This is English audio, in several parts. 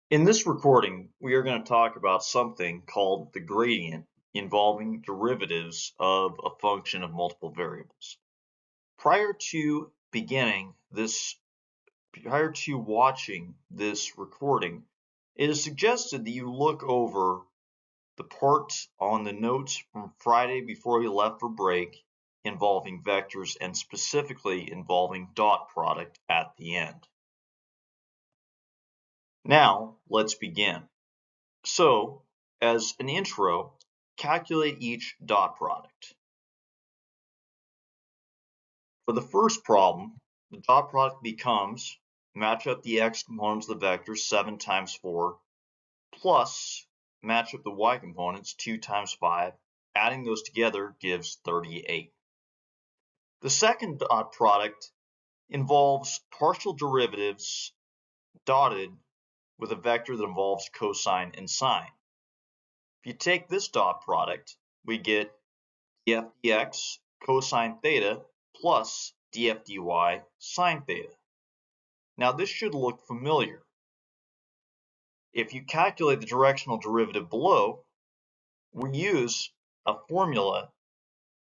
In this recording, we are going to talk about something called the gradient involving derivatives of a function of multiple variables. Prior to watching this recording, it is suggested that you look over the part on the notes from Friday before we left for break involving vectors and specifically involving dot product at the end. Now, let's begin. So, as an intro, calculate each dot product. For the first problem, the dot product becomes match up the x components of the vector 7 times 4 plus match up the y components 2 times 5. Adding those together gives 38. The second dot product involves partial derivatives dotted with a vector that involves cosine and sine. If you take this dot product, we get df dx cosine theta plus df dy sine theta. Now this should look familiar. If you calculate the directional derivative below, we use a formula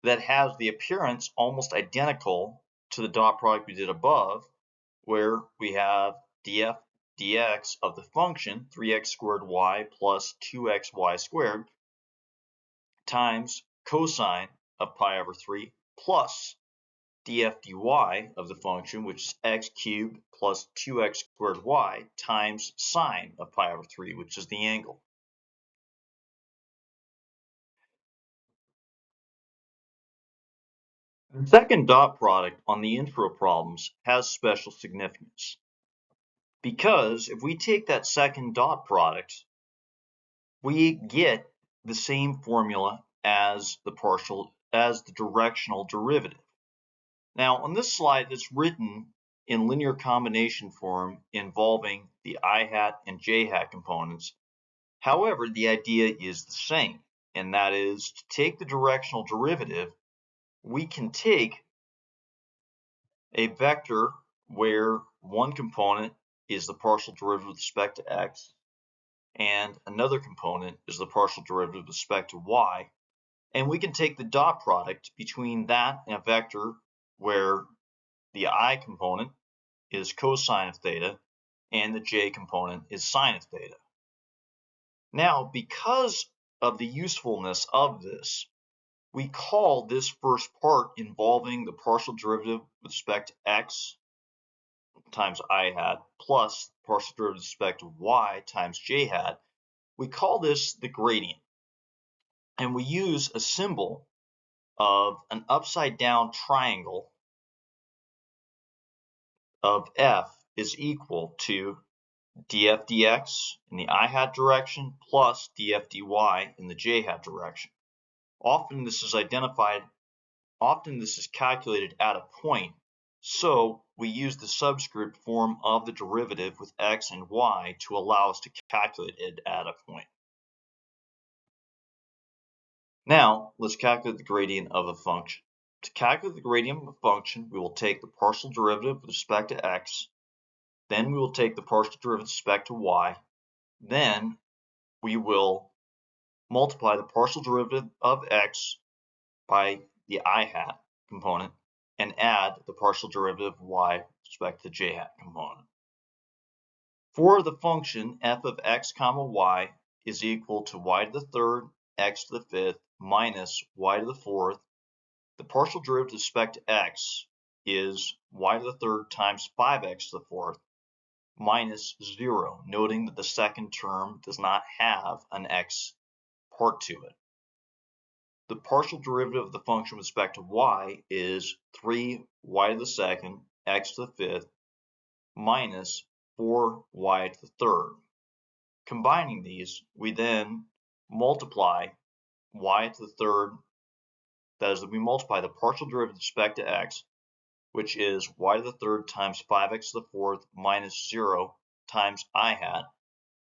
that has the appearance almost identical to the dot product we did above, where we have df dx of the function 3x squared y plus 2xy squared times cosine of pi over 3 plus df dy of the function, which is x cubed plus 2x squared y times sine of pi over 3, which is the angle. The second dot product on the intro problems has special significance because if we take that second dot product, we get the same formula as the directional derivative. Now, on this slide, it's written in linear combination form involving the I hat and j hat components. However, the idea is the same, and that is to take the directional derivative, we can take a vector where one component is the partial derivative with respect to x, and another component is the partial derivative with respect to y, and we can take the dot product between that and a vector where the I component is cosine of theta and the j component is sine of theta. Now, because of the usefulness of this, we call this first part involving the partial derivative with respect to x times I hat plus partial derivative with respect to y times j hat, we call this the gradient. And we use a symbol of an upside down triangle of f is equal to df dx in the I hat direction plus df dy in the j hat direction. Often this is calculated at a point, so we use the subscript form of the derivative with x and y to allow us to calculate it at a point. Now, let's calculate the gradient of a function. To calculate the gradient of a function, we will take the partial derivative with respect to x, then we will take the partial derivative with respect to y, then we will multiply the partial derivative of x by the I hat component and add the partial derivative of y with respect to the j hat component. For the function f of x comma y is equal to y to the third x to the fifth minus y to the fourth, the partial derivative with respect to x is y to the third times 5x to the fourth minus 0, noting that the second term does not have an x part to it. The partial derivative of the function with respect to y is 3y to the second x to the fifth minus 4y to the third. Combining these, we then multiply y to the third, that is, we multiply the partial derivative with respect to x, which is y to the third times 5x to the fourth minus 0 times I hat,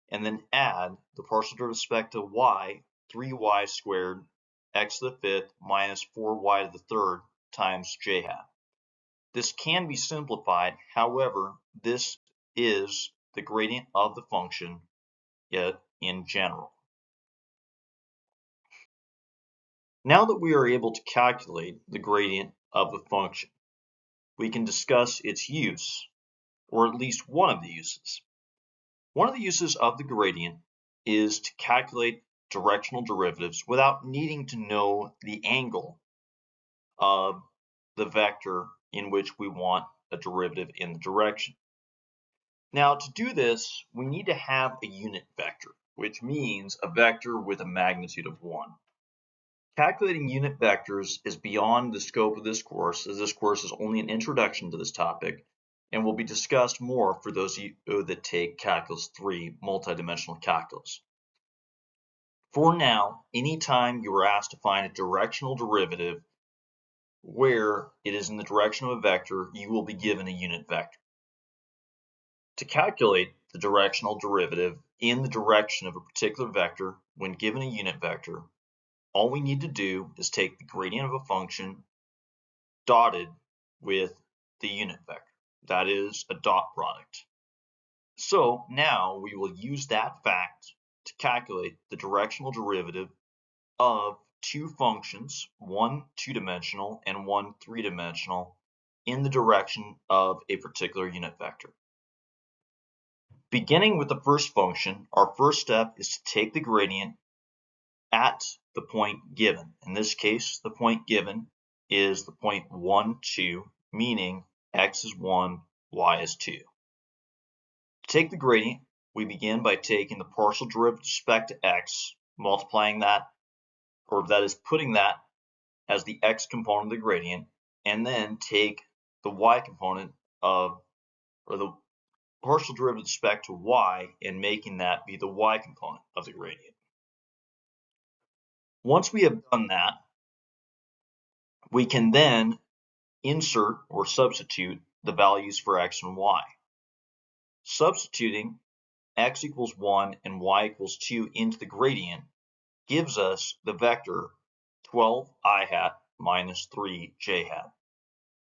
and then add the partial derivative with respect to y, 3y squared x to the fifth minus 4y to the third times j hat. This can be simplified, however, this is the gradient of the function in general. Now that we are able to calculate the gradient of the function, we can discuss its use, or at least one of the uses. One of the uses of the gradient is to calculate directional derivatives without needing to know the angle of the vector in which we want a derivative in the direction. Now, to do this, we need to have a unit vector, which means a vector with a magnitude of 1. Calculating unit vectors is beyond the scope of this course, as this course is only an introduction to this topic and will be discussed more for those of you that take Calculus 3 multidimensional calculus. For now, anytime you are asked to find a directional derivative where it is in the direction of a vector, you will be given a unit vector. To calculate the directional derivative in the direction of a particular vector when given a unit vector, all we need to do is take the gradient of a function dotted with the unit vector. That is a dot product. So now we will use that fact to calculate the directional derivative of two functions, one two-dimensional and one three-dimensional, in the direction of a particular unit vector. Beginning with the first function, our first step is to take the gradient at the point given. In this case, the point given is the point 1, 2, meaning x is 1, y is 2. To take the gradient, we begin by taking the partial derivative with respect to x, multiplying that, or that is putting that as the x component of the gradient, and then take the y component of, or the partial derivative with respect to y, and making that be the y component of the gradient. Once we have done that, we can then insert or substitute the values for x and y. Substituting x equals 1 and y equals 2 into the gradient gives us the vector 12i hat minus 3j hat.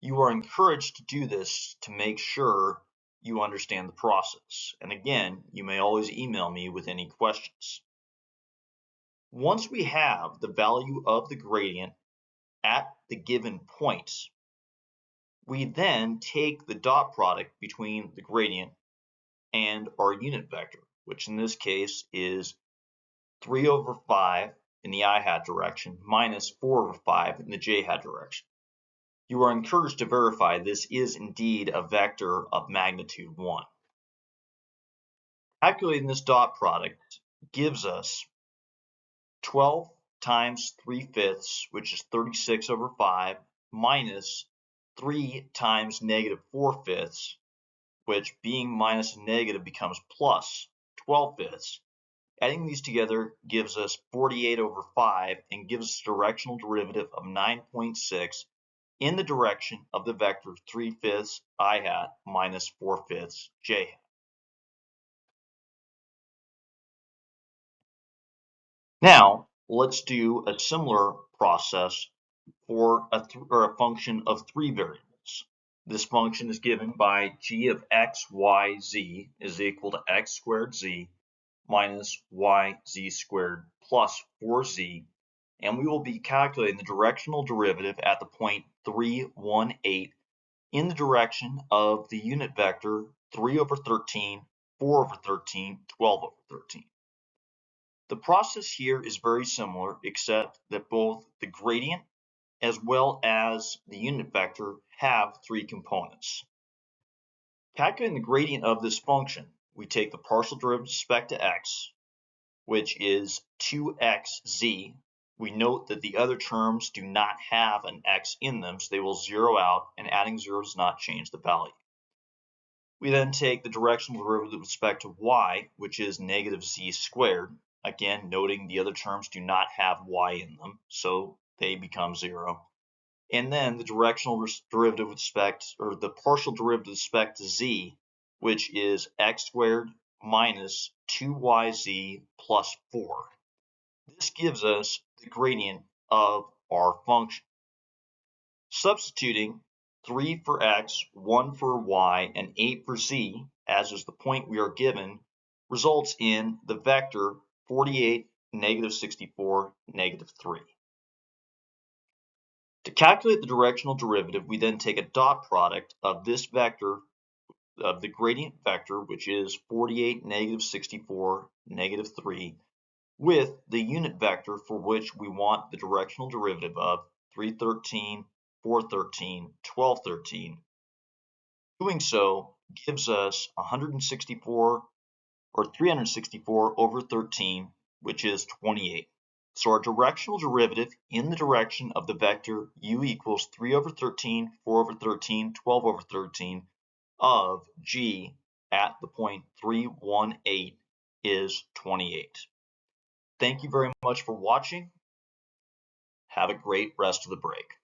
You are encouraged to do this to make sure you understand the process. And again, you may always email me with any questions. Once we have the value of the gradient at the given points, we then take the dot product between the gradient and our unit vector, which in this case is 3 over 5 in the I hat direction minus 4 over 5 in the j hat direction. You are encouraged to verify this is indeed a vector of magnitude 1. Calculating this dot product gives us 12 times 3/5, which is 36 over 5, minus 3 times negative 4/5, which being minus and negative becomes plus 12/5. Adding these together gives us 48 over 5 and gives us a directional derivative of 9.6 in the direction of the vector 3/5 I hat minus 4/5 j hat. Now, let's do a similar process for a function of 3 variables. This function is given by g of x, y, z is equal to x squared z minus yz squared plus 4z, and we will be calculating the directional derivative at the point 3, 1, 8 in the direction of the unit vector 3 over 13, 4 over 13, 12 over 13. The process here is very similar, except that both the gradient as well as the unit vector have 3 components. Calculating the gradient of this function, we take the partial derivative with respect to x, which is 2xz. We note that the other terms do not have an x in them, so they will zero out, and adding 0 does not change the value. We then take the directional derivative with respect to y, which is negative z squared. Again, noting the other terms do not have y in them, so they become 0. And then the directional derivative with respect, or the partial derivative with respect to z, which is x squared minus 2yz plus 4. This gives us the gradient of our function. Substituting 3 for x, 1 for y, and 8 for z as is the point we are given, results in the vector 48, negative 64, negative 3. To calculate the directional derivative, we then take a dot product of this vector, of the gradient vector, which is 48, negative 64, negative 3, with the unit vector for which we want the directional derivative of 313, 413, 1213. Doing so gives us 164 or 364 over 13, which is 28. So our directional derivative in the direction of the vector u equals 3 over 13, 4 over 13, 12 over 13 of g at the point 3, 1, 8 is 28. Thank you very much for watching. Have a great rest of the break.